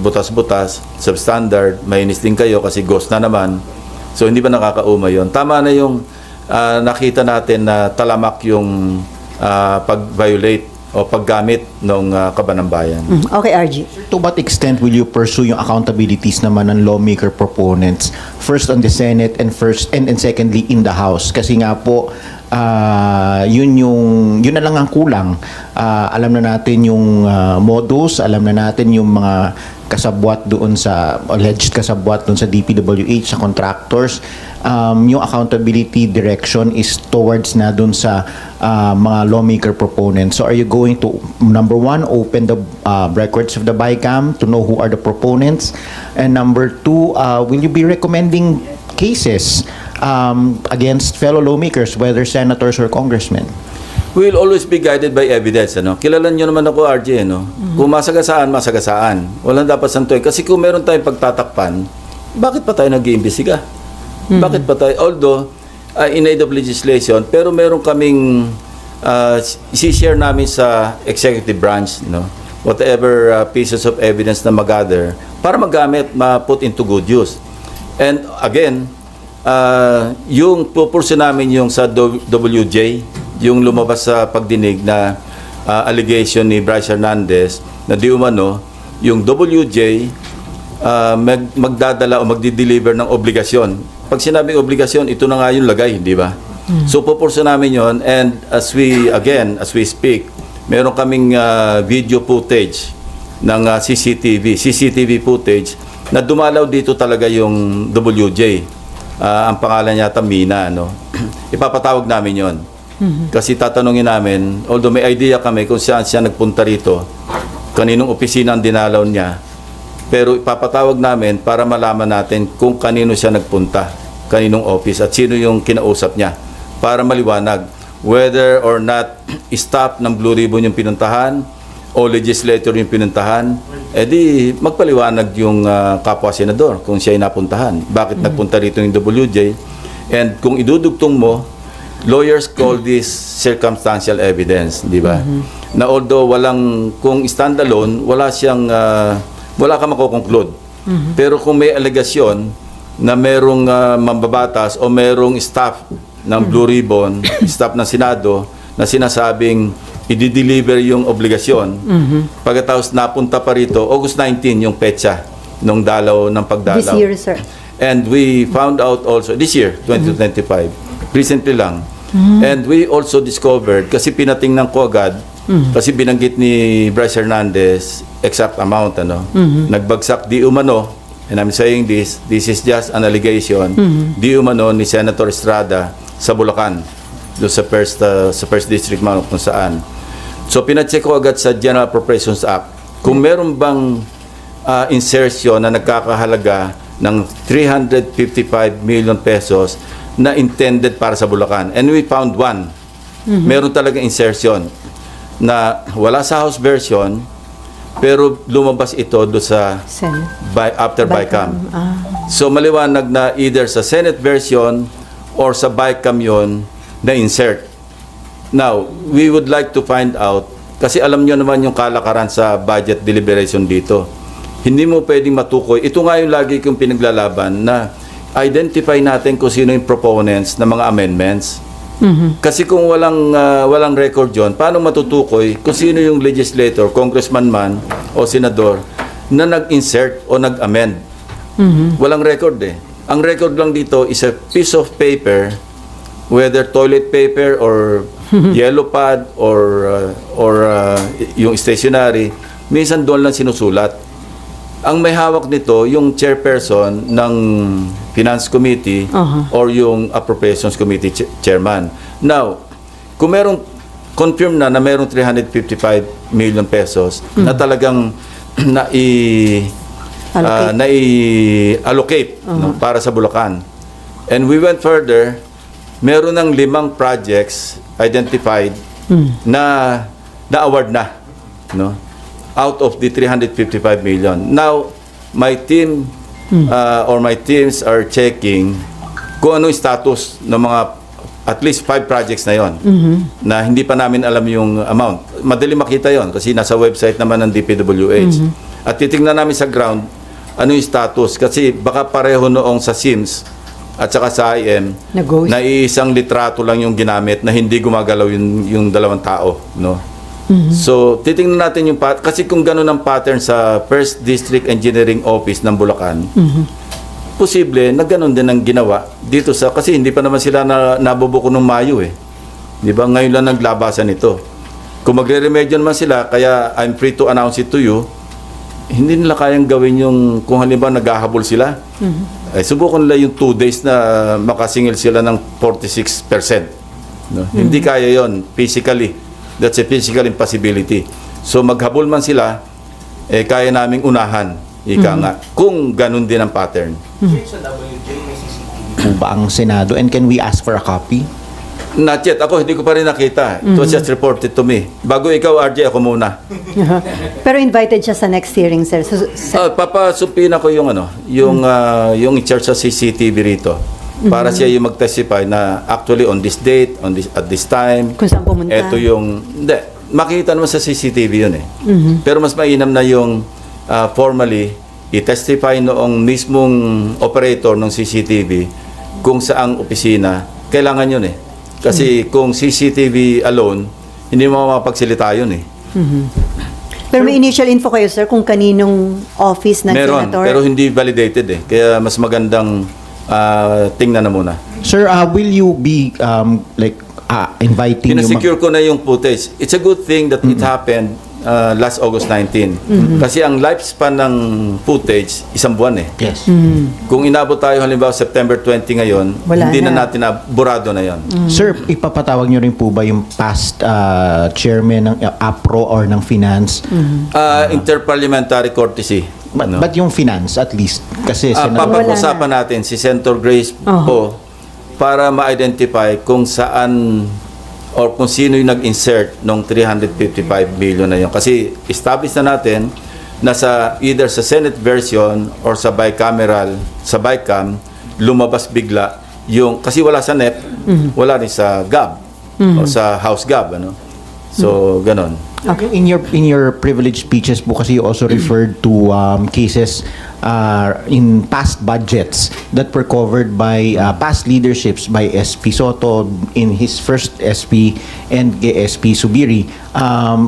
butas-butas, substandard, mainis din kayo kasi ghost na naman. So hindi ba nakakauma yon? Tama na yung nakita natin na talamak yung pag-violate o paggamit ng Kaban ng Bayan. Okay, RG. To what extent will you pursue yung accountabilities naman ng lawmaker proponents? First on the Senate and secondly in the House. Kasi nga po, yun na lang ang kulang. Alam na natin yung modus, alam na natin yung mga kasabwat doon sa alleged kasabwat doon sa DPWH, sa contractors. Yung accountability direction is towards na doon sa mga lawmaker proponents. So are you going to, number one, open the records of the BICAM to know who are the proponents? And number two, will you be recommending cases against fellow lawmakers, whether senators or congressmen? We will always be guided by evidence. Kilala nyo naman ako, RJ. Kung masagasaan, masagasaan. Walang dapat santoy. Kasi kung meron tayong pagtatakpan, bakit pa tayo nag-iimbestiga? Bakit pa tayo? Although, in aid of legislation, pero meron kaming isi-share namin sa executive branch, whatever pieces of evidence na mag-gather, para magamit, ma-put into good use. And again, yung pupurso namin yung sa WJ, yung lumabas sa pagdinig na allegation ni Bryce Hernandez na di umano, yung WJ magdadala o magdi-deliver ng obligasyon. Pag sinabing obligasyon, ito na nga yung lagay, di ba? So pupurso namin yon, and as we speak, meron kaming video footage ng CCTV footage na dumalaw dito talaga yung WJ. Ang pangalan niya Mina, ipapatawag namin yon. Kasi tatanungin namin, although may idea kami kung saan siya nagpunta rito, kaninong opisina ang dinalaw niya, pero ipapatawag namin para malaman natin kung kanino siya nagpunta, kaninong office, at sino yung kinausap niya, para maliwanag whether or not staff ng Blue Ribbon yung pinuntahan o legislator yung pinuntahan, edi magpaliwanag yung kapwa senador kung siya ay napuntahan. Bakit nagpunta rito yung WJ? And kung idudugtong mo, lawyers call this circumstantial evidence, di ba? Na although kung standalone, wala ka makukonclude. Pero kung may alegasyon na merong mambabatas o merong staff ng Blue Ribbon, staff ng Senado, na sinasabing i-deliver yung obligasyon, pagkatapos napunta pa rito, August 19 yung petsa ng pagdalaw. This year, sir. And we found out also, this year, 2025, recently lang. And we also discovered, kasi pinatingnan ko agad, kasi binanggit ni Bryce Hernandez exact amount, nagbagsak di umano, and I'm saying this is just an allegation, di umano ni Senator Estrada sa Bulacan, doon sa first district kung saan. So pinacheck ko agad sa General Appropriations Act kung meron bang insertion na nagkakahalaga ng 355 million pesos na intended para sa Bulacan. And we found one. Meron talaga insertion na wala sa House version, pero lumabas ito do sa after BICAM. So maliwanag na either sa Senate version or sa BICAM yon na insert. Now, we would like to find out, kasi alam nyo naman yung kalakaran sa budget deliberation dito. Hindi mo pwedeng matukoy. Ito nga yung lagi kong pinaglalaban na identify natin kung sino yung proponents ng mga amendments. Kasi kung walang record yon, paano matutukoy kung sino yung legislator, congressman man o senador na nag-insert o nag-amend? Walang record eh. Ang record lang dito is a piece of paper, whether toilet paper or yellow pad or yung stationery, minsan doon lang sinusulat. Ang may hawak nito, yung chairperson ng Finance Committee or yung Appropriations Committee chairman. Now, kung merong confirm na merong 355 million pesos na talagang nai-allocate para sa Bulacan. And we went further, meron ng 5 projects identified na na-award na, out of the 355 million. Now, my team or my teams are checking kung anong status ng mga at least 5 projects na yon na hindi pa namin alam yung amount. Madali makita yon kasi nasa website naman ng DPWH. At titingnan namin sa ground, ano yung status. Kasi baka pareho noong sa SIMS at saka sa IM, na isang litrato lang yung ginamit na hindi gumagalaw yung dalawang tao. No? So, titingnan natin yung kasi kung gano'n ang pattern sa First District Engineering Office ng Bulacan, posible na gano'n din ang ginawa dito kasi hindi pa naman sila nabubuko ng Mayo eh. Di ba? Ngayon lang naglabasan ito. Kung magre-remedyo naman sila, kaya I'm free to announce it to you, hindi nila kayang gawin yung, kung halimbawa naghahabol sila, ay subukan nila yung 2 days na makasingil sila ng 46%. No? Hindi kaya yon physically. That's a physical impossibility. So maghabol man sila, kaya naming unahan. Ika nga, kung ganun din ang pattern. Sa WJ, may CCTV ba ang Senado? And can we ask for a copy? Not yet. Ako, hindi ko pa rin nakita. It was just reported to me. Bago ikaw, RJ, ako muna. Pero invited siya sa next hearing, sir. Papasupin ako yung yung in charge sa CCTV rito. Para siya yung mag-testify na actually on this date, at this time. Kung saan pumunta. Ito yung, hindi. Makikita naman sa CCTV yun eh. Pero mas mainam na yung formally i-testify noong mismong operator ng CCTV kung saang opisina. Kailangan yun eh. Kasi kung CCTV alone, hindi mo mapagsalita yun eh. Pero may initial info kayo, sir, kung kaninong office ng Meron, senator? pero hindi validated eh. Kaya mas magandang tingnan na muna. Sir, will you be inviting Pinasecure ko na yung footage. It's a good thing that it happened last August 19. Kasi ang lifespan ng footage, isang buwan eh. Yes. Kung inabot tayo halimbawa September 20 ngayon, hindi na natin burado na yon. Sir, ipapatawag nyo rin po ba yung past chairman ng APRO or ng finance? Interparliamentary courtesy. But yung finance at least? Kasi papag-usapan natin si Senator Grace po para ma-identify kung saan or kung sino yung nag-insert ng 355 billion na yun. Kasi establish na natin na either sa Senate version or sa bicameral, sa BICAM, lumabas bigla yung, kasi wala sa NEP, wala rin sa GAB o sa House GAB. Ano? So, ganon. Okay. In your privileged speeches po kasi you also referred to cases in past budgets that were covered by past leaderships by SP Soto in his first SP and SP Subiri.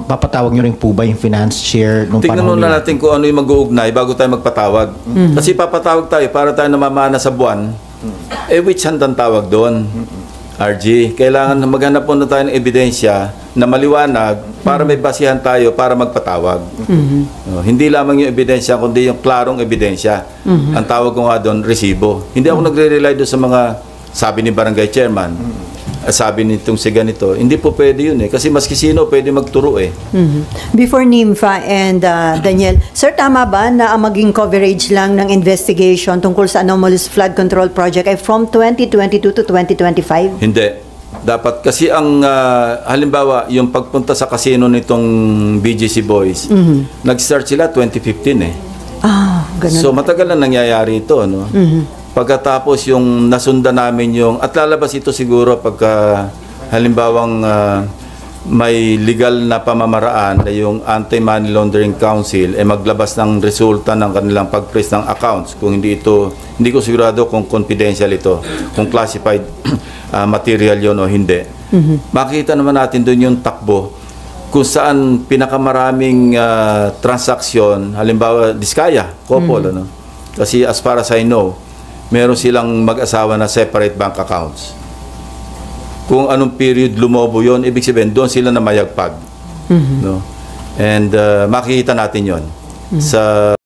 Papatawag nyo rin po ba yung finance chair nung tingnan panahon muna natin kung ano yung mag-uugnay bago tayo magpatawag. Kasi papatawag tayo para tayo namamana sa buwan. Which hand ang tawag doon? RG, kailangan maghanap muna tayo ng ebidensya na maliwanag para may basihan tayo para magpatawag. Hindi lamang yung ebidensya, kundi yung klarong ebidensya. Ang tawag ko nga doon, resibo. Hindi ako nagre-rely doon sa mga sabi ni barangay chairman, sabi nitong si ganito. Hindi po pwede yun eh. Kasi maski sino pwede magturo eh. Before Nympha and Daniel, sir, tama ba na ang maging coverage lang ng investigation tungkol sa anomalous flood control project ay from 2022 to 2025? Hindi. Dapat kasi ang halimbawa yung pagpunta sa casino nitong BGC Boys, nag-start sila 2015 eh. Ganun. So matagal na nangyayari ito, no? Pagkatapos yung nasundan namin yung at lalabas ito siguro pagka halimbawang may legal na pamamaraan na yung Anti-Money Laundering Council maglabas ng resulta ng kanilang pag-freeze ng accounts. Kung hindi ko sigurado kung confidential ito, kung classified material yon o hindi. Makikita naman natin doon yung takbo kung saan pinakamaraming transaksyon, halimbawa Diskaya, couple, ano? Kasi as far as I know, meron silang mag-asawa na separate bank accounts. Kung anong period lumobo yon, ibig sabihin doon sila na mayagpag. No? And makikita natin yon sa